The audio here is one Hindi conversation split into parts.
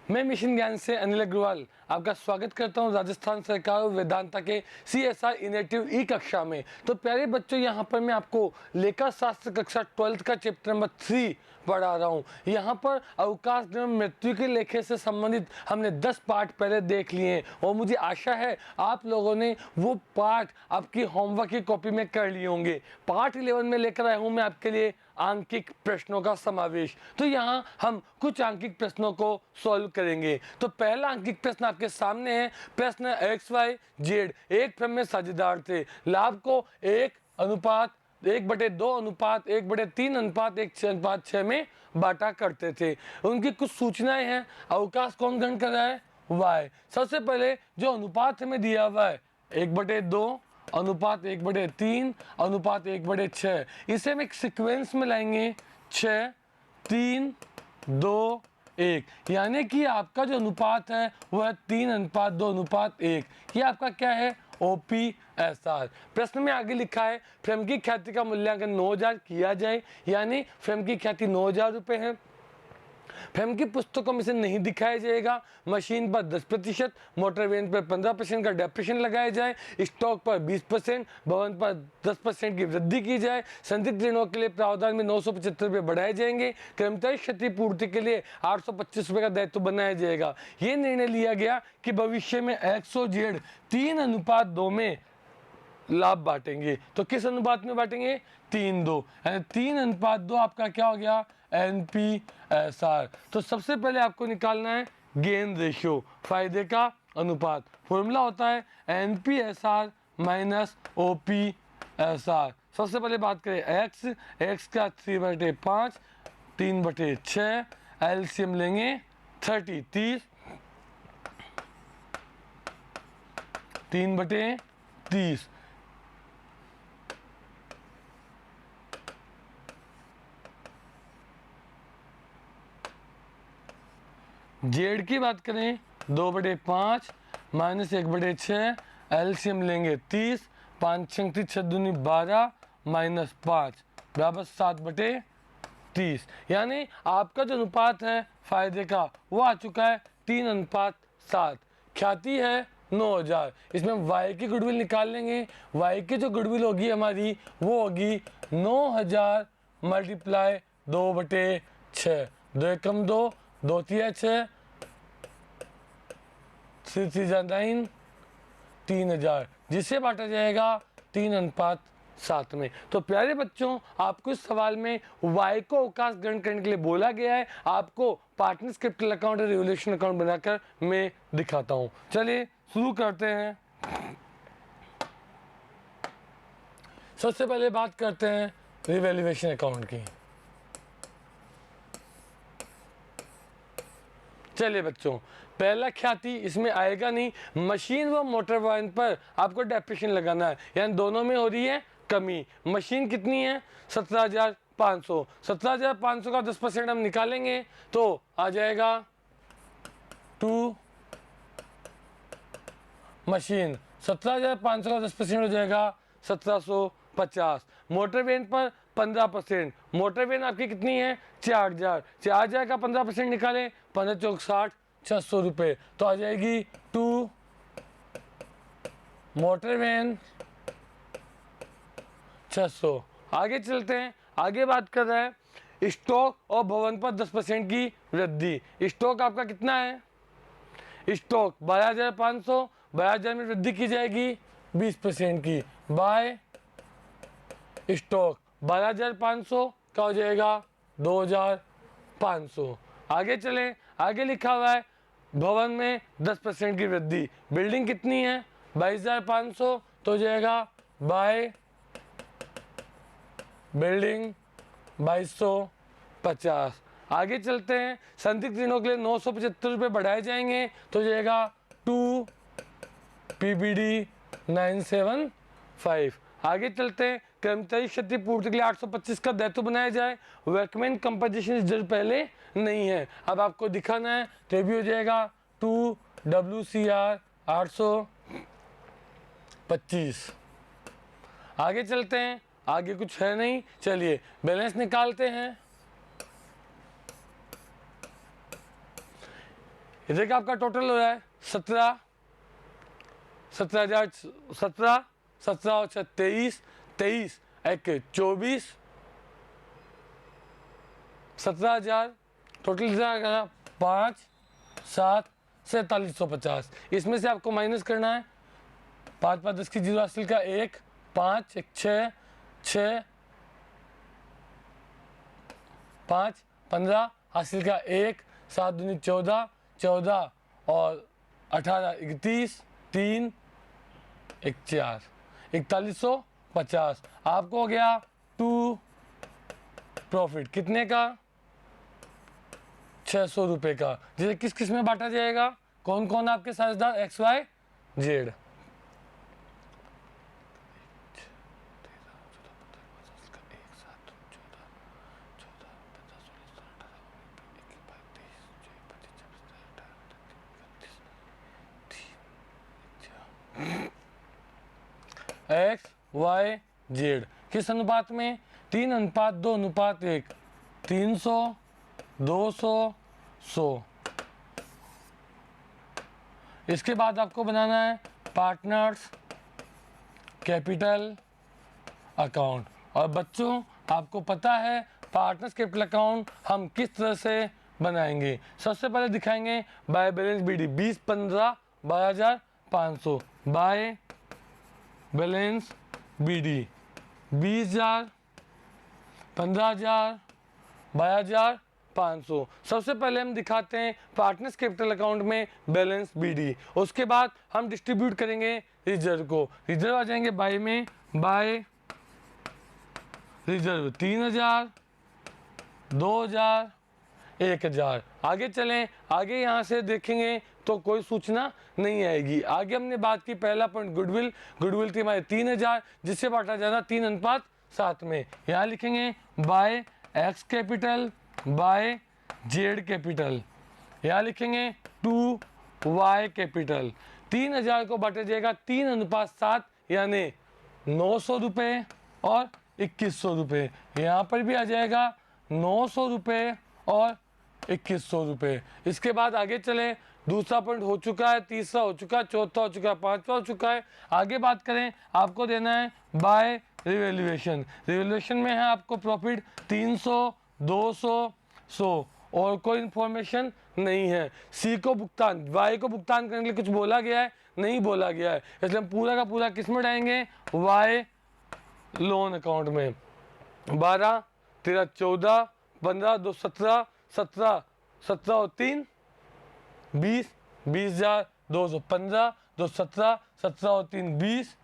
मैं मिशन ज्ञान से अनिल अग्रवाल आपका स्वागत करता हूं राजस्थान सरकार वेदांता के CSR इनेटिव ई कक्षा में। तो प्यारे बच्चों, यहां पर मैं आपको लेखा शास्त्र कक्षा 12th का चैप्टर नंबर 3 पढ़ा रहा हूं। यहां पर अवकाश एवं मृत्यु के लेखे से संबंधित हमने 10 पाठ पहले देख लिए हैं और मुझे आशा है आप लोगों ने वो पाठ आपकी होमवर्क की कॉपी में कर लिए होंगे। पार्ट 11 में लेकर आया हूं मैं आपके लिए आंकिक प्रश्नों का समावेश। तो यहाँ हम कुछ आंकिक प्रश्नों को सॉल्व करेंगे। तो पहला आंकिक प्रश्न आपके सामने है। प्रश्न XYZ एक क्रम में साझेदार थे। लाभ को 1:2:1/3:1/6 में बांटा करते थे। उनकी कुछ सूचनाएं हैं। अवकाश कौन ग्रहण कर रहा है? Y। सबसे पहले जो अनुपात हमें दिया हुआ है 1/2 अनुपात 1/3 अनुपात 1/6, इसे हम एक सीक्वेंस में लाएंगे 6 3 2 1, यानी कि आपका जो अनुपात है वह 3:2:1। ये आपका क्या है? OPSR। प्रश्न में आगे लिखा है फ्रेम की ख्याति का मूल्यांकन 9000 किया जाए, यानी फ्रेम की ख्याति 9000 रुपये है। फ्रेम की पुस्तकों में से नहीं दिखाया जाएगा। मशीन पर 10%, मोटर वेन पर 15% का डेप्रेशन लगाया जाए। स्टॉक पर 20%, भवन पर 10% की वृद्धि की जाए। संदिग्ध ऋणों के लिए प्रावधान में 975 रुपये बढ़ाए जाएंगे। कर्मचारी क्षतिपूर्ति के लिए 825 रुपये का दायित्व बनाया जाएगा। ये निर्णय लिया गया कि भविष्य में XYZ 3:2 में लाभ बांटेंगे। तो किस अनुपात में बांटेंगे? 3:2, यानी 3:2 आपका क्या हो गया? NPSR। तो सबसे पहले आपको निकालना है गेन रेशियो, फायदे का अनुपात। फॉर्मूला होता है NPSR माइनस OPSR। सबसे पहले बात करें x का 3/5 3/6, LCM लेंगे 30 3/30। जेड की बात करें 2/5 माइनस 1/6, LCM लेंगे 30, 5 6 6 दूनी 12 माइनस 5 बराबर 7/30। यानी आपका जो अनुपात है फायदे का वो आ चुका है 3:7। ख्याति है 9000। इसमें Y की गुडविल निकाल लेंगे। Y की जो गुडविल होगी हमारी वो होगी 9000 मल्टीप्लाई 2/6। 2 एकम 2, 2 तिया 6, 3 3 9, 3000, जिसे बांटा जाएगा 3:7 में। तो प्यारे बच्चों, आपको इस सवाल में Y को अवकाश ग्रहण करने के लिए बोला गया है। आपको पार्टनर्स कैपिटल अकाउंट और रिवोल्यूशन अकाउंट बनाकर मैं दिखाता हूं। चलिए शुरू करते हैं। सबसे पहले बात करते हैं रिवैल्यूएशन अकाउंट की। चलिए बच्चों, पहला ख्याति इसमें आएगा नहीं। मशीन व मोटर वाहन पर आपको डेप्रेशन लगाना है, यानी दोनों में हो रही है कमी। मशीन कितनी है? 17,500। 17,500 का 10% हम निकालेंगे तो आ जाएगा 2 मशीन। 17,500 का 10% हो जाएगा 1750। मोटर वेन पर 15%। मोटर वेन आपकी कितनी है? 4000। 4000 का 15% निकालें, 15 चौक 60, 600 रुपये। तो आ जाएगी 2 मोटर वेन 600। आगे चलते हैं। आगे बात कर रहा है स्टॉक और भवन पर 10% की वृद्धि। स्टॉक आपका कितना है? स्टॉक 12,500, 12,000 में वृद्धि की जाएगी 20% की। बाय स्टॉक 12,500 का हो जाएगा 2,500। आगे चलें। आगे लिखा हुआ है भवन में 10% की वृद्धि। बिल्डिंग कितनी है? 22,500, तो हो जाएगा बाय बिल्डिंग 2250। आगे चलते हैं। संदिग्ध ऋणों के लिए 975 रुपये बढ़ाए जाएंगे, तो हो जाएगा 2 PBD 975। आगे चलते हैं। कर्मचारी क्षतिपूर्ति के लिए 825 का दायित्व बनाया जाए। वर्कमैन कंपनसेशन जज पहले नहीं है, अब आपको दिखाना है, तो भी हो जाएगा 2 WCR 825। आगे चलते हैं। आगे कुछ है नहीं। चलिए बैलेंस निकालते हैं। इधर का आपका टोटल हो रहा है 17, 17 और 23, 23 एक 24, 17,000 टोटल जाएगा 5, 7, 4750। इसमें से आपको माइनस करना है 5 5 10 की जीरो हासिल का 1, 5 1 6, 6 5 15 हासिल का 1, 7 दूनी 14, 14 और 18 31, 3 1 4, 4150। आपको हो गया 2 प्रॉफिट कितने का 600 रुपये का, जिसे किस किस में बांटा जाएगा, कौन कौन आपके साझेदार X Y Z. X Y Z किस अनुपात में, 3:2:1, 300 200 100। इसके बाद आपको बनाना है पार्टनर्स कैपिटल अकाउंट। और बच्चों आपको पता है पार्टनर्स कैपिटल अकाउंट हम किस तरह से बनाएंगे। सबसे पहले दिखाएंगे by balance BD 20 15 12,500 by balance BD 20,000 15,000 12,500। सबसे पहले हम दिखाते हैं पार्टनर्स कैपिटल अकाउंट में बैलेंस बीडी, उसके बाद हम डिस्ट्रीब्यूट करेंगे रिजर्व को। रिजर्व आ जाएंगे बाय में, बाय रिजर्व 3,000 2,000 1,000। आगे चलें, आगे यहाँ से देखेंगे तो कोई सूचना नहीं आएगी। आगे हमने बात की पहला पॉइंट गुडविल, गुडविल थी हमारे 3,000 जिससे बांटा जाना 3:7 में। यहाँ लिखेंगे by X capital by Z capital, यहाँ लिखेंगे 2 वाई कैपिटल। 3,000 को बांटा जाएगा 3:7 यानी 900 रुपये और 2100 रुपये। यहाँ पर भी आ जाएगा 900 रुपये और 2100 रुपये। इसके बाद आगे चलें, दूसरा पॉइंट हो चुका है, तीसरा हो चुका है, चौथा हो चुका है, पांचवा हो चुका है। आगे बात करें, आपको देना है बाय रिवैल्यूएशन। रिवैल्यूएशन में है आपको प्रॉफिट 300 200 100 और कोई इंफॉर्मेशन नहीं है। सी को भुगतान, वाई को भुगतान करने के लिए कुछ बोला गया है, नहीं बोला गया है, इसलिए हम पूरा का पूरा किस में डालेंगे, वाई लोन अकाउंट में। 12 13 14 15 2 17 17 17 और 3 20 20,215 2 17 17 और 3 20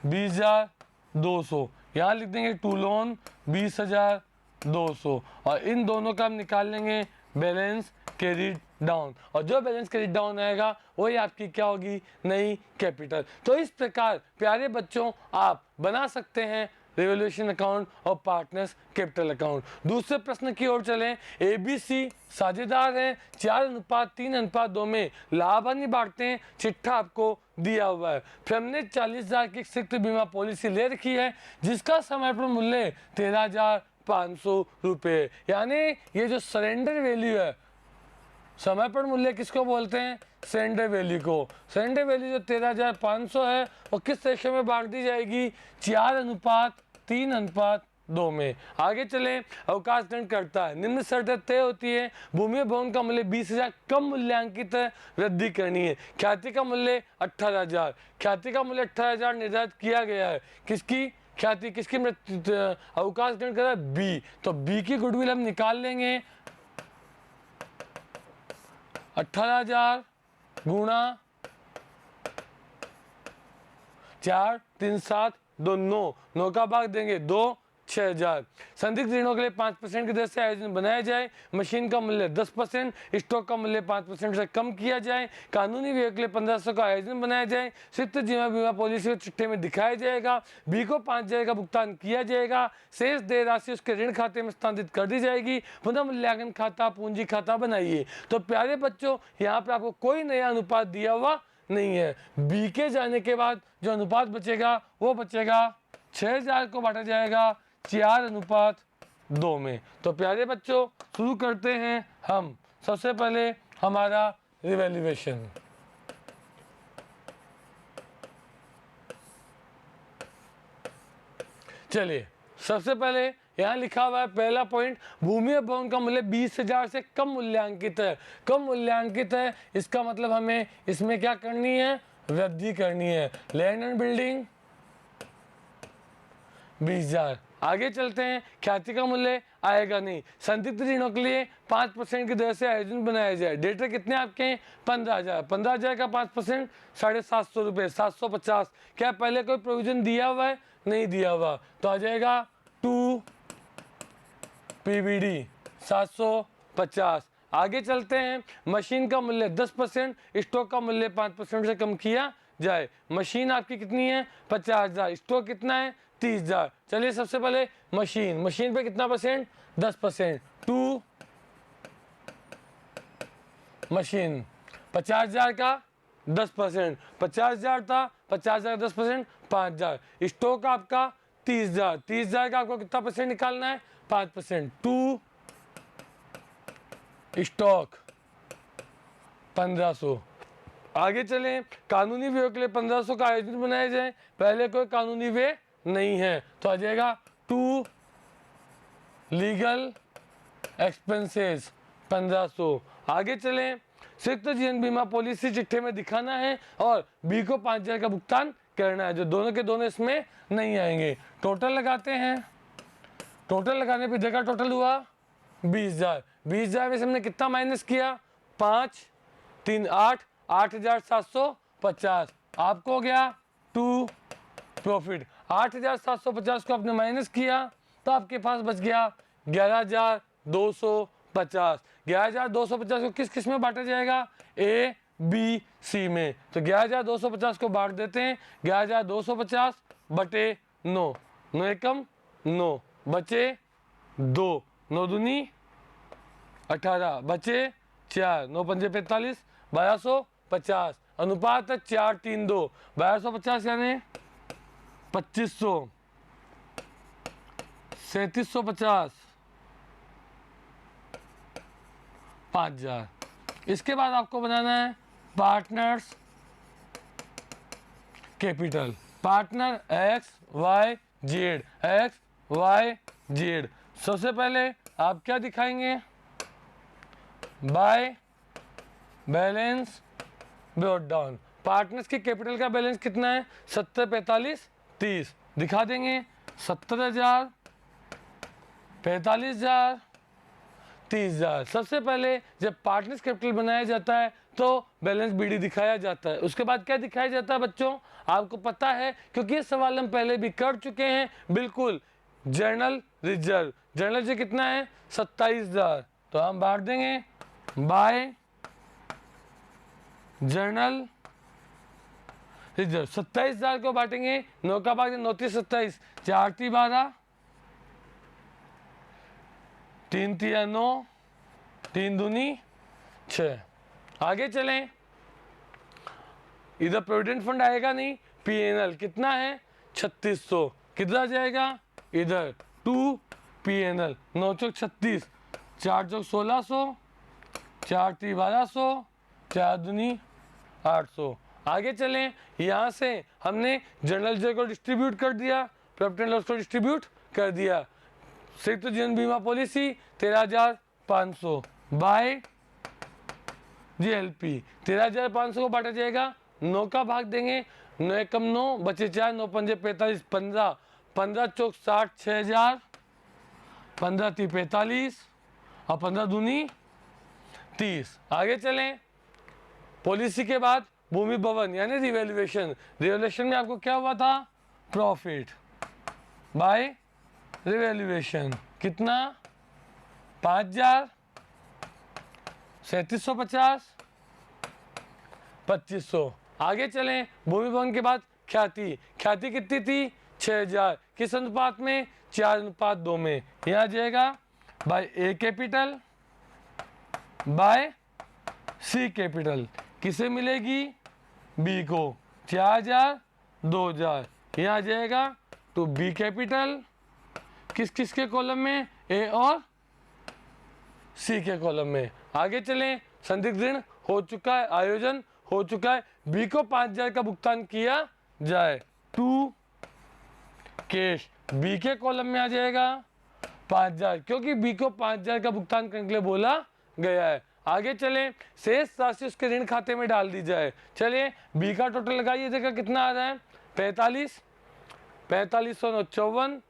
20,200। यहाँ लिख देंगे टू लोन 20,200 और इन दोनों का हम निकाल लेंगे बैलेंस कैरिड डाउन, और जो बैलेंस कैरिड डाउन आएगा वही आपकी क्या होगी, नई कैपिटल। तो इस प्रकार प्यारे बच्चों आप बना सकते हैं रिवैल्यूएशन अकाउंट और पार्टनर्स कैपिटल अकाउंट। दूसरे प्रश्न की ओर चलें। एबीसी साझेदार हैं, 4:3:2 में लाभ हानि बांटते हैं, चिट्ठा आपको दिया हुआ है। फिर हमने 40,000 की संयुक्त बीमा पॉलिसी ले रखी है जिसका समय पर मूल्य 13,500 रुपये, यानी ये जो सरेंडर वैल्यू है, समय पर मूल्य किसको बोलते हैं, सरेंडर वैल्यू को। सरेंडर वैल्यू जो 13,500 है वो किस रेशो में बांट दी जाएगी, 4:3:2 में। आगे चलें, अवकाश ग्रहण करता है, निम्न शर्तें तय होती है। भूमि भवन का मूल्य 20,000 कम मूल्यांकित है, वृद्धि करनी है। ख्याति का मूल्य 18,000, ख्याति का मूल्य 18,000 निर्धारित किया गया है। किसकी ख्याति, किसकी अवकाश ग्रहण कर रहा है, बी, तो बी की गुडविल हम निकाल लेंगे 18,000 गुणा 4 3 7 2 9, 9 का भाग देंगे 2 6,000। संदिग्ध ऋणों के लिए 5% की दर से आयोजन बनाया जाए। मशीन का मूल्य 10%, स्टॉक का मूल्य 5% से कम किया जाए। कानूनी व्यय के लिए 1500 का आयोजन बनाया जाए। संयुक्त जीवन बीमा पॉलिसी को चिट्ठे में दिखाया जाएगा। बी को 5,000 का भुगतान किया जाएगा। शेष देय राशि उसके ऋण खाते में स्थानांतरित कर दी जाएगी। पुनः मूल्यांकन खाता पूंजी खाता बनाइए। तो प्यारे बच्चों, यहाँ पे आपको कोई नया अनुपात दिया हुआ नहीं है। बी के जाने के बाद जो अनुपात बचेगा वो बचेगा 6,000 को बांटा जाएगा 4:2 में। तो प्यारे बच्चों शुरू करते हैं हम। सबसे पहले हमारा रिवैल्यूएशन। चलिए सबसे पहले यहाँ लिखा हुआ है पहला पॉइंट, भूमि और भवन का मूल्य 20,000 से कम मूल्यांकित है। कम मूल्यांकित है इसका मतलब हमें इसमें क्या करनी है, वृद्धि करनी है। Land and building 20,000। आगे चलते हैं, ख्याति का मूल्य आएगा नहीं। संदिग्ध ऋणों के लिए 5% की दर से आयोजन बनाया जाए। डेटा कितने आपके हैं, 15,000। 15,000 का 5% 750 रुपये, 750। क्या पहले कोई प्रोविजन दिया हुआ है, नहीं दिया हुआ, तो आ जाएगा 2 PBD 750। आगे चलते हैं, मशीन का मूल्य 10%, स्टॉक का मूल्य 5% से कम किया जाए। मशीन आपकी कितनी है, 50,000, स्टॉक कितना है, 30,000। चलिए सबसे पहले मशीन पे कितना परसेंट, 10%। 2 मशीन 50,000 का 10%, 50,000 था, 50,000 का 10%, 5,000। स्टॉक आपका 30,000, 30,000 का आपको कितना परसेंट निकालना है, 5%। 2 स्टॉक 1500। आगे चलें, कानूनी व्यय के लिए 1500 का आयोजन बनाया जाए। पहले कोई कानूनी व्यय नहीं है, तो आ जाएगा 2 लीगल एक्सपेंसेस 1500। आगे चलें, संयुक्त जीवन बीमा पॉलिसी चिट्ठे में दिखाना है और बी को 5,000 का भुगतान करना है, जो दोनों के दोनों इसमें नहीं आएंगे। टोटल लगाते हैं, टोटल लगाने पे देखा टोटल हुआ 20,000। 20,000 में से हमने कितना माइनस किया, 5 3 8, 8,750। आपको हो गया 2 प्रॉफिट। 8,750 को आपने माइनस किया तो आपके पास बच गया 11,250। 11,250 को किस किस में बांटा जाएगा, A B C में। तो 11,250 को बांट देते हैं, 11,250 बटे 9, 9 एकम 9, बचे 2, 9 दूनी 18, बचे 4, 9 पंजे 45, 1250। अनुपात है 4:3:2। 1250 यानी 2500, 3750, 5,000। इसके बाद आपको बनाना है partners capital. Partner XYZ, XYZ। सबसे पहले आप क्या दिखाएंगे, by balance brought down. Partners की कैपिटल का बैलेंस कितना है, 70 45 30। दिखा देंगे 70,000, 45,000, 30,000। सबसे पहले जब पार्टनर्स कैपिटल बनाया जाता है तो बैलेंस बीडी दिखाया जाता है। उसके बाद क्या दिखाया जाता है बच्चों, आपको पता है क्योंकि ये सवाल हम पहले भी कर चुके हैं, बिल्कुल। जर्नल रिजर्व, जर्नल रिजर्व कितना है, 27,000। तो हम बांट देंगे बाय जर्नल रिजर्व। 27,000 को बांटेंगे, 9 का भाग 9 3 27, 4 3 12, 3 3 9, 3 दूनी 6। आगे चलें, इधर प्रोविडेंट फंड आएगा नहीं, PNL कितना है 3600। कितना जाएगा इधर 2 PNL, 9 चौक 36, 4 चौक 1600, 4 3 1200, 4 दूनी 800। आगे चलें, यहाँ से हमने जनरल रिजर्व को डिस्ट्रीब्यूट कर दिया, प्रॉफिट एंड लॉस को डिस्ट्रीब्यूट कर दिया। संयुक्त जीवन बीमा पॉलिसी 13,500 बाय GLP। 13,500 को बांटा जाएगा, 9 का भाग देंगे, 9 एकम 9, बचे 4, 9 पंजे 45, 15, 15 चौक 60, 6,000, 15 3 45 और 15 दूनी 30। आगे चलें, पॉलिसी के बाद भूमि भवन यानी रिवैल्यूएशन। रिवैल्यूएशन में आपको क्या हुआ था, प्रॉफिट बाय रिवैल्यूएशन कितना, 5,000, 3750, 2500। आगे चलें, भूमि भवन के बाद ख्याति। ख्याति कितनी थी, 6,000। किस अनुपात में, 4:2 में। यहाँ जाएगा by A capital by C capital. किसे मिलेगी, B को 4,000, 2,000। यहाँ जाएगा तो B कैपिटल किस किस के कॉलम में, A और C के कॉलम में। आगे चलें, संदिग्ध ऋण हो चुका है, आयोजन हो चुका है, बी को 5,000 का भुगतान किया जाए। टू कैश, बी के कॉलम में आ जाएगा 5,000, क्योंकि बी को 5,000 का भुगतान करने के लिए बोला गया है। आगे चले, शेष राशि उसके ऋण खाते में डाल दी जाए। चलिए बी का टोटल लगाइए, देखा कितना आ रहा है 45, 45 54,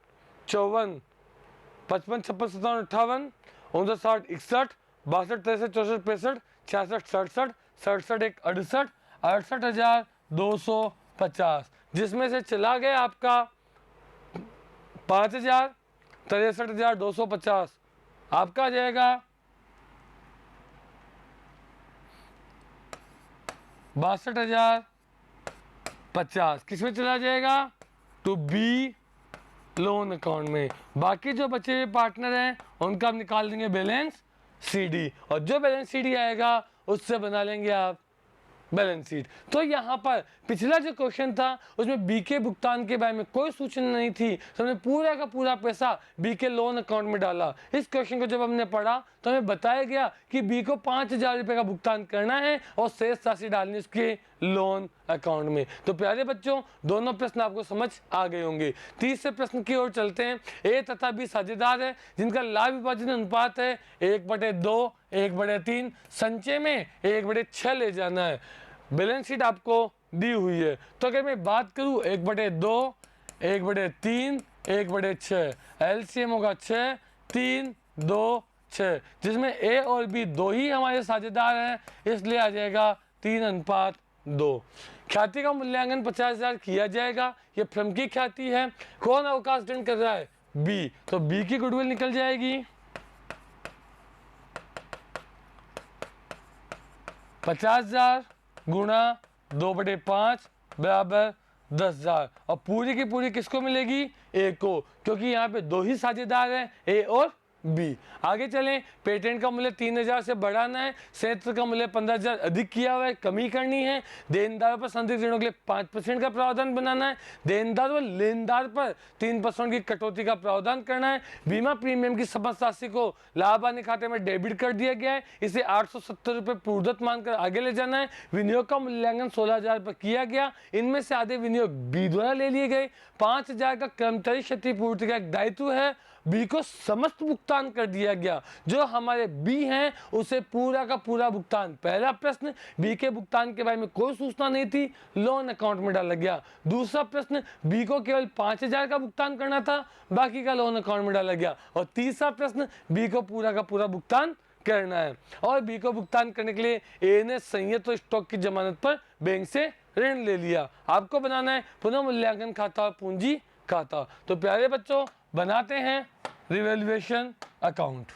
54 55 56 57 58 59 60 61 62 63 64 66 67 एक 68 68,250, जिसमें से चला गया आपका 5,000, 63,250 आपका आ जाएगा 62,050, किसमें चला जाएगा? टू बी लोन अकाउंट में। बाकी जो बचे हुए पार्टनर हैं उनका हम निकाल देंगे बैलेंस सीडी, और जो बैलेंस सीडी आएगा उससे बना लेंगे आप बैलेंस शीट। तो यहाँ पर पिछला जो क्वेश्चन था उसमें बी के भुगतान के बारे में कोई सूचना नहीं थी, तो हमने पूरा का पूरा पैसा बी के लोन अकाउंट में डाला। इस क्वेश्चन को जब हमने पढ़ा तो हमें बताया गया कि बी को 5,000 रुपये का भुगतान करना है और शेष राशि डालनी उसके लोन अकाउंट में। तो प्यारे बच्चों, दोनों प्रश्न आपको समझ आ गए होंगे। तीसरे प्रश्न की ओर चलते हैं। ए तथा बी साझेदार है जिनका लाभ विभाजन अनुपात है 1/2, 1/3, संचय में 1/6 ले जाना है। बैलेंस शीट आपको दी हुई है। तो अगर मैं बात करूं 1/2, 1/3, 1/6, एलसीएम होगा 6, 3, 2, 6, जिसमें ए और बी दो ही हमारे साझेदार हैं, इसलिए आ जाएगा 3:2। ख्याति का मूल्यांकन 50,000 किया जाएगा। ये फर्म की ख्याति है। कौन अवकाश ऋण कर रहा है? बी, तो बी की गुडविल निकल जाएगी 50,000 गुणा 2/5 बराबर 10,000, और पूरी की पूरी किसको मिलेगी? ए को, क्योंकि यहाँ पे दो ही साझेदार हैं, ए और बी। आगे चलें, पेटेंट का मूल्य 3,000 से बढ़ाना है, संयंत्र का मूल्य 15,000 अधिक किया हुआ है, कमी करनी है। देनदारों पर संदिग्ध ऋणों के लिए 5% का प्रावधान बनाना है। देनदार व लेनदार पर 3% की कटौती का प्रावधान करना है। बीमा प्रीमियम की समस्त राशि को लाभ हानि खाते में डेबिट कर दिया गया है, इसे 870 रुपये पूर्वदत्त मानकर आगे ले जाना है। विनियोग का मूल्यांकन 16,000 पर किया गया, इनमें से आधे विनियोग बी द्वारा ले लिए गए। 5,000 का कर्मचारी क्षतिपूर्ति का एक दायित्व है, बी को समस्त भुगतान कर दिया गया। जो हमारे बी हैं उसे पूरा का पूरा भुगतान। पहला प्रश्न, बी के भुगतान के बारे में कोई सूचना नहीं थी, लोन अकाउंट में डाला गया। दूसरा प्रश्न, बी को केवल 5,000 का भुगतान करना था, बाकी का लोन अकाउंट में डाला गया। और तीसरा प्रश्न, बी को पूरा का पूरा भुगतान करना है, और बी को भुगतान करने के लिए ए ने संयंत्र स्टॉक की जमानत पर बैंक से ऋण ले लिया। आपको बनाना है पुनः मूल्यांकन खाता और पूंजी खाता। तो प्यारे बच्चों, बनाते हैं रिवैल्यूएशन अकाउंट।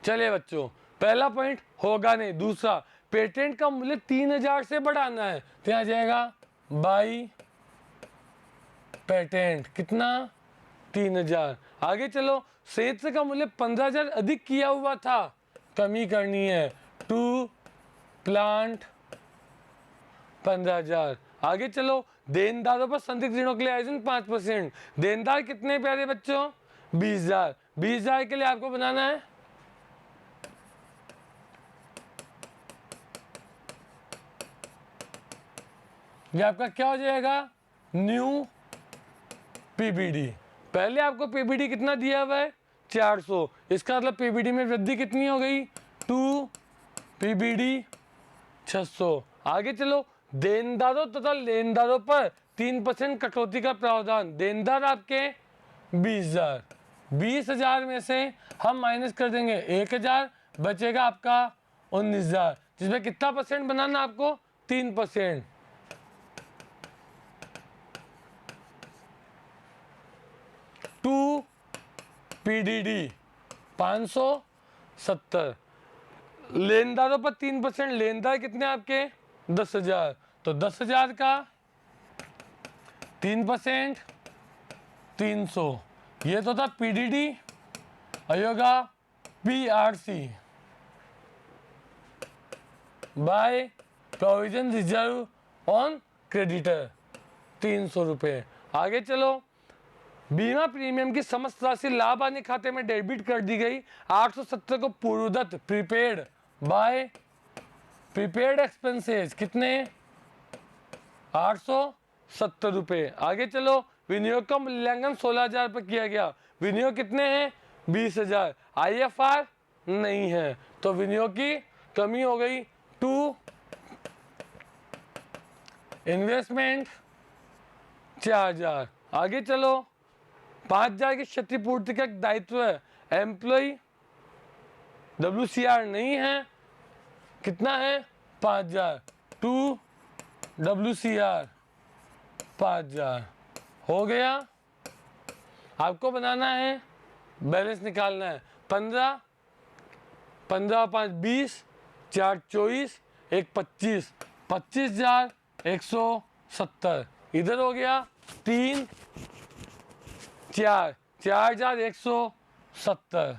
चलिए बच्चों, पहला पॉइंट होगा नहीं। दूसरा, पेटेंट का मूल्य 3,000 से बढ़ाना है, तो यहां जाएगा बाई पेटेंट, कितना? 3,000। आगे चलो, संयंत्र का मूल्य 15,000 अधिक किया हुआ था, कमी करनी है, टू प्लांट 15,000। आगे चलो, देनदारों पर संदिग्ध ऋणों के लिए आयोजन 5%। देनदार कितने प्यारे बच्चों? 20,000। 20,000 के लिए आपको बनाना है ये आपका क्या हो जाएगा? New PBD. पहले आपको पीबीडी कितना दिया हुआ है? 400। इसका मतलब पीबीडी में वृद्धि कितनी हो गई? 2 पीबीडी 600। आगे चलो, देनदारों तथा लेनदारों पर 3% कटौती का प्रावधान। देनदार आपके 20,000। 20,000 में से हम माइनस कर देंगे 1,000, बचेगा आपका 19,000, जिसमें कितना परसेंट बनाना आपको? 3%। 2 पीडीडी 570। लेनदारों पर 3%। लेनदार कितने आपके? 10,000। तो 10,000 का 3%, 300। ये तो था पीडीडी, होगा PRC by provision reserve on creditor, 300 रुपये। आगे चलो, बीमा प्रीमियम की समस्त राशि लाभ आने खाते में डेबिट कर दी गई। 870 को Purvadatta prepaid bye prepaid expenses कितने 870 रुपये। आगे चलो, विनियोग का मूल्यांकन 16,000 पर किया गया। विनियोग कितने हैं 20,000। IFR नहीं है तो विनियोग की कमी हो गई। 2 इन्वेस्टमेंट 4,000। आगे चलो, 5,000 की क्षतिपूर्ति का दायित्व है। एम्प्लॉय WCR नहीं है, कितना है 5,000। 2 WCR 5,000 हो गया। आपको बनाना है, बैलेंस निकालना है। 15 5 20 4 24 1 25 25,170 इधर हो गया। 3 4 4,170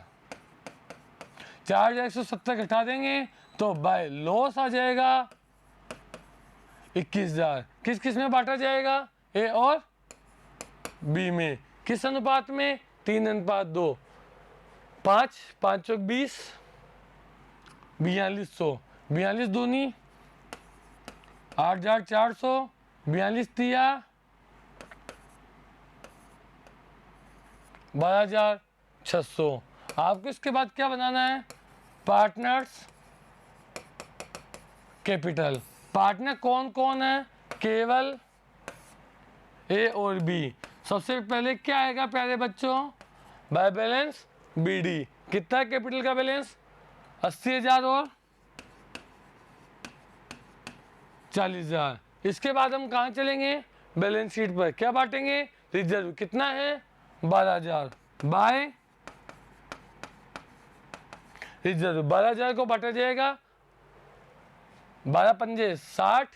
4,170 घटा देंगे तो बाय लॉस आ जाएगा 21,000। किस किस में बांटा जाएगा ए और बी में, किस अनुपात में 3:2। 5 5 चौक 20 4200 42 दूनी 8,400 42 तिया 12,600। आपको इसके बाद क्या बनाना है, पार्टनर्स कैपिटल। पार्टनर कौन कौन है, केवल ए और बी। सबसे पहले क्या आएगा प्यारे बच्चों, बाय बैलेंस BD। कितना कैपिटल का बैलेंस 80,000 और 40,000। इसके बाद हम कहाँ चलेंगे, बैलेंस शीट पर क्या बांटेंगे, रिजर्व कितना है 12,000 बाय रिजर्व। 12,000 को बांटा जाएगा 12 पंजे 60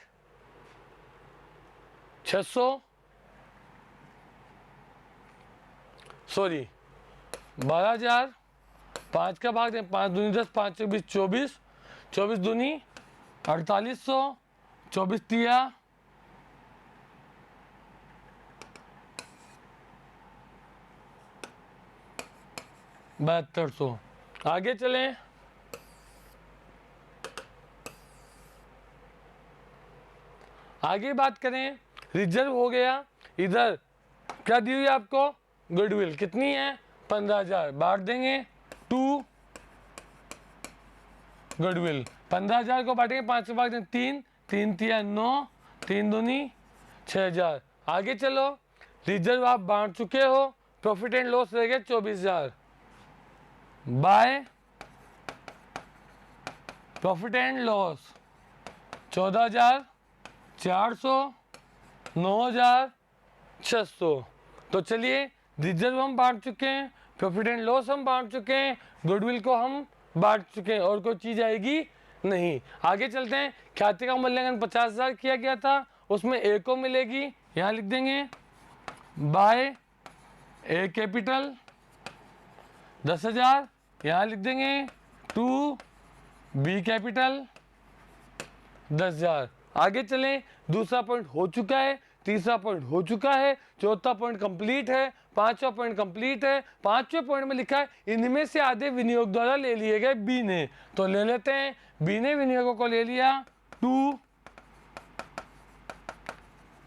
600 सॉरी 12,000 5 का भाग दें, 5 दूनी 10 5 चौक 20 24 24 दूनी 4,800 24 तिया 7200। आगे चलें, आगे बात करें, रिजर्व हो गया। इधर क्या दी हुई आपको, गुडविल कितनी है 15,000 बांट देंगे। 2 गुडविल 15,000 को बांटेंगे 5 के भाग दें 3 3 तिया 9 3 दूनी 6,000। आगे चलो, रिजर्व आप बांट चुके हो, प्रॉफिट एंड लॉस रह गया 24,000 बाय प्रॉफिट एंड लॉस 14,400 9,600। तो चलिए, रिजर्व हम बांट चुके हैं, प्रॉफिट एंड लॉस हम बांट चुके हैं, गुडविल को हम बांट चुके हैं, और कोई चीज आएगी नहीं। आगे चलते हैं, ख्याति का मूल्यांकन 50,000 किया गया था, उसमें ए को मिलेगी, यहाँ लिख देंगे बाय ए कैपिटल 10,000, यहाँ लिख देंगे 2 बी कैपिटल 10,000। आगे चलें, दूसरा पॉइंट हो चुका है, तीसरा पॉइंट हो चुका है, चौथा पॉइंट कंप्लीट है, पांचवा पॉइंट कंप्लीट है। पांचवें पॉइंट में लिखा है इनमें से आधे विनियोग द्वारा ले लिए गए बी ने, तो ले लेते हैं। बी ने विनियोगों को ले लिया। 2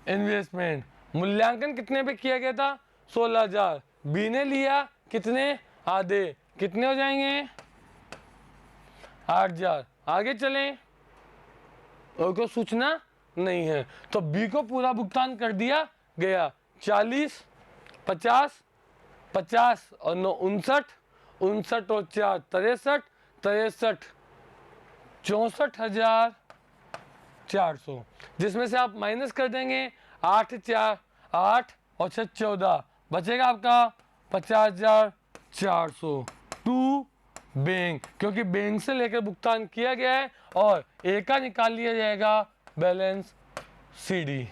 इन्वेस्टमेंट, मूल्यांकन कितने पे किया गया था 16,000, बी ने लिया कितने आधे, कितने हो जाएंगे 8,000। आगे चलें, और कोई सूचना नहीं है तो बी को पूरा भुगतान कर दिया गया। 40 50 50 और 9 59 59 और 4 63 63 64,400, जिसमें से आप माइनस कर देंगे 8 4 8 और 6 14, बचेगा आपका 50,400। 2 बैंक, क्योंकि बैंक से लेकर भुगतान किया गया है, और ए का निकाल लिया जाएगा बैलेंस CD।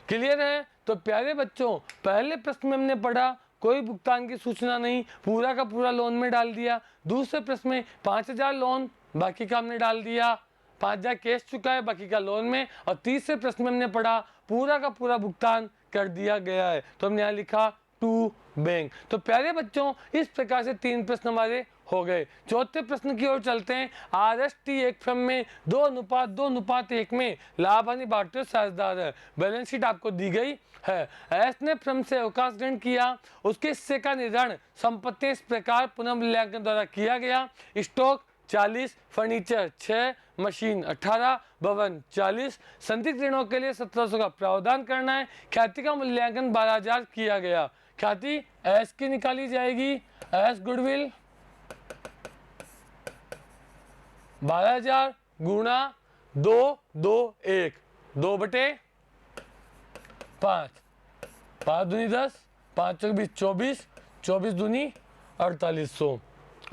क्लियर है। तो प्यारे बच्चों, पहले प्रश्न में हमने पढ़ा कोई भुगतान की सूचना नहीं, पूरा का पूरा लोन में डाल दिया। दूसरे प्रश्न में 5,000 लोन, बाकी का हमने डाल दिया 5,000 कैश चुका है, बाकी का लोन में, और 30 प्रश्न में हमने पढ़ा पूरा का पूरा भुगतान कर दिया गया है, तो हमने यहाँ लिखा टू बैंक। तो प्यारे बच्चों, इस प्रकार से 3 प्रश्न हमारे हो गए। चौथे प्रश्न की ओर चलते हैं। RST एक फर्म में 2:2:1 में लाभ हानि बांटते साझेदार है। बैलेंस शीट आपको दी गई है। एस ने फर्म से अवकाश ग्रहण किया, उसके हिस्से का निर्धारण संपत्ति इस प्रकार पुनर्मूल्यांकन द्वारा किया गया। स्टॉक 40, फर्नीचर 6, मशीन 18, भवन 40। संदिग्ध ऋणों के लिए 1700 का प्रावधान करना है। ख्याति का मूल्यांकन 12,000 किया गया। ख्याति एस की निकाली जाएगी। एस गुडविल 12,000 गुणा 2:2:1, 2/5, 5 दूनी 10, 5 चौक 20, 24, 24 दूनी 4800।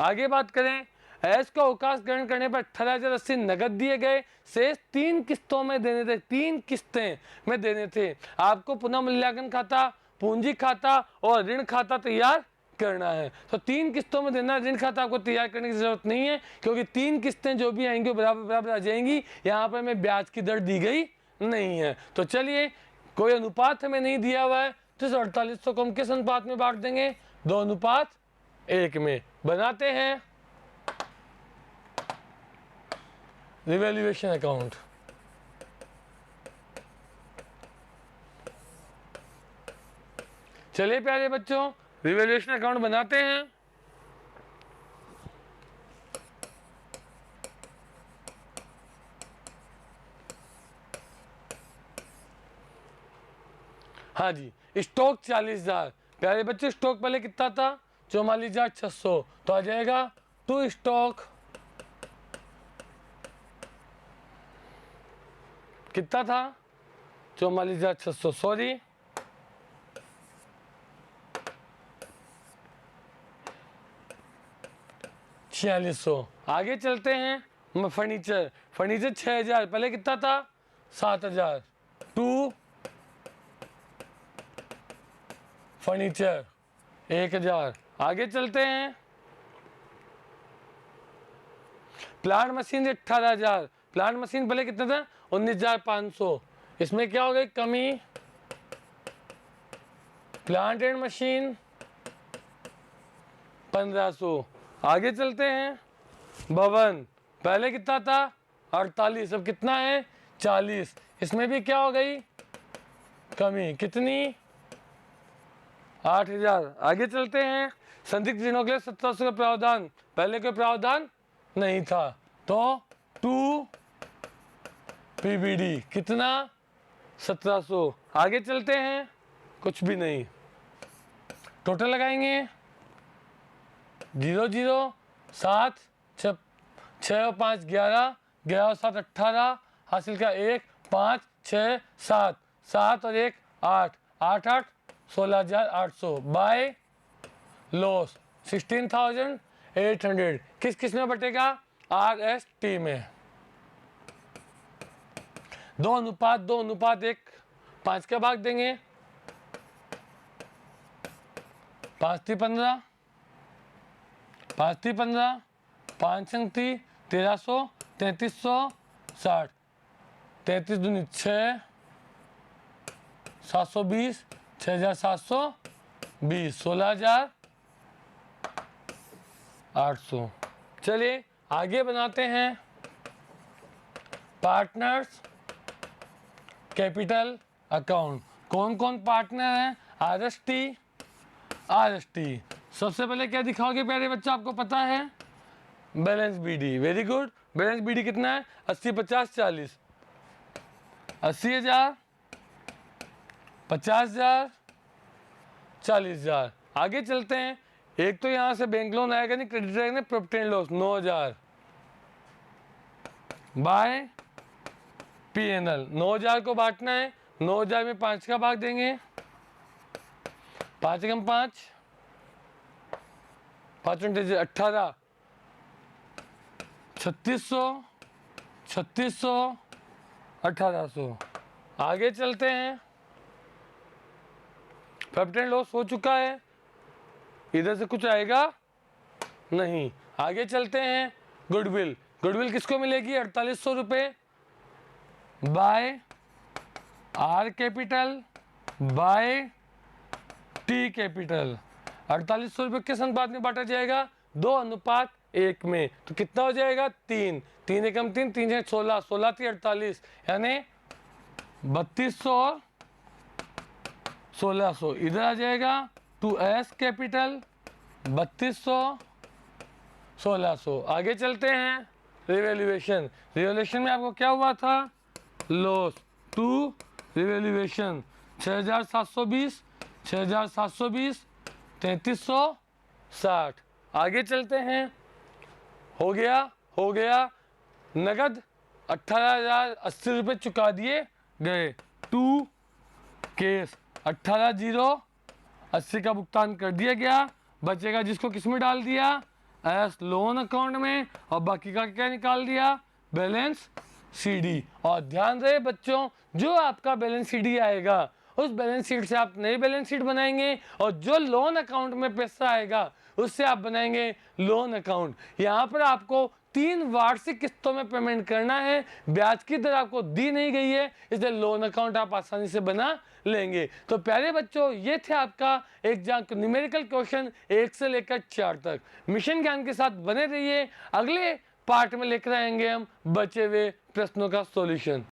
आगे बात करें, एस को अवकाश ग्रहण करने पर 18,080 नगद दिए गए, शेष 3 किस्तों में देने थे, 3 किस्तें में देने थे। आपको पुनः मूल्यांकन खाता, पूंजी खाता और ऋण खाता तैयार करना है। तो 3 किस्तों में देना। ऋण खाता आपको तैयार करने की जरूरत नहीं है, क्योंकि 3 किस्तें जो भी आएंगी बराबर बराबर आ जाएंगी। यहाँ पर हमें ब्याज की दर दी गई नहीं है। तो चलिए, कोई अनुपात हमें नहीं दिया हुआ है, तो इस 4800 को हम किस अनुपात में बांट देंगे? 2:1 में। बनाते हैं रिवैल्यूएशन अकाउंट। चलिए प्यारे बच्चों, रिवैल्यूएशन अकाउंट बनाते हैं। हाँ जी, स्टॉक 40,000। प्यारे बच्चे, स्टॉक पहले कितना था? 44,600। तो आ जाएगा टू स्टॉक कितना था? 44,600, सॉरी 4600। आगे चलते हैं। फर्नीचर 6,000, पहले कितना था? 7,000। To furniture 1,000। आगे चलते हैं। Plant machine 18,000। प्लांट मशीन पहले कितना था? 19,500। इसमें क्या हो गई? कमी। Plant and machine 1,500। आगे चलते हैं। भवन पहले कितना था? 48, अब कितना है? 40। इसमें भी क्या हो गई? कमी। कितनी? 8,000। आगे चलते हैं। संदिग्ध ऋणों के लिए 1700 का प्रावधान, पहले कोई प्रावधान नहीं था, तो टू पीबीडी कितना? 1700। आगे चलते हैं। कुछ भी नहीं, टोटल लगाएंगे 0 0 7 6 और 5 11, 11 और 7 18, हासिल का 1 5 6 7, 7 और 1 8, 8 8 16,800 बाय लॉस 16,800। किस किस में बटेगा? RST में। 2:1, 5 का भाग देंगे। 5 3 15, 5 3 15, 5 अंक 1300, 3360, 33 दूनी 6, 720, 6,720, 16,800। चलिए आगे बनाते हैं। Partners capital account. कौन कौन पार्टनर हैं? RST। सबसे पहले क्या दिखाओगे प्यारे बच्चा? आपको पता है balance BD। Very good. Balance BD कितना है? 80 50 40, 80,000, 50,000, 40,000। आगे चलते हैं। एक तो यहां से बैंक लोन आएगा नहीं, क्रेडिट आएगा नहीं, profit and loss 9,000 by PNL। 9,000 को बांटना है। 9,000 में 5 का भाग देंगे। 5 कम 5, 5 18, 3600, 3600, 1800। आगे चलते हैं। प्रॉफिट एंड लॉस हो चुका है, इधर से कुछ आएगा नहीं। आगे चलते हैं। गुडविल गुडविल किसको मिलेगी 4800 रुपये by R capital by T capital. 4800 रुपये किस अनुपात में बांटा जाएगा 2:1 में, तो कितना हो जाएगा 3, 3 एकम 3, 3 है 16, 16 थी 48, यानी 3200 और 1600 इधर आ जाएगा। To S capital 3200 1600। आगे चलते हैं रिवैल्यूएशन। रिवैल्यूएशन में आपको क्या हुआ था लॉस टू रिवैल्यूएशन 6720 6720 3360। आगे चलते हैं, हो गया नगद 18,080 रुपये चुका दिए गए। टू केस 18,080 का भुगतान कर दिया गया, बचेगा जिसको किस में डाल दिया एस लोन अकाउंट में, और बाकी का क्या निकाल दिया बैलेंस सीडी। और ध्यान रहे बच्चों, जो आपका बैलेंस सीडी आएगा उस बैलेंस शीट से आप नई बैलेंस शीट बनाएंगे, और जो लोन अकाउंट में पैसा आएगा उससे आप बनाएंगे लोन अकाउंट। यहाँ पर आपको 3 वार्षिक किस्तों में पेमेंट करना है, ब्याज की दर आपको दी नहीं गई है, इसलिए लोन अकाउंट आप आसानी से बना लेंगे। तो प्यारे बच्चों, ये थे आपका एग्जाम न्यूमेरिकल क्वेश्चन 1 से लेकर 4 तक। मिशन ज्ञान के साथ बने रहिए, अगले पार्ट में लेकर आएंगे हम बचे हुए प्रश्नों का सॉल्यूशन।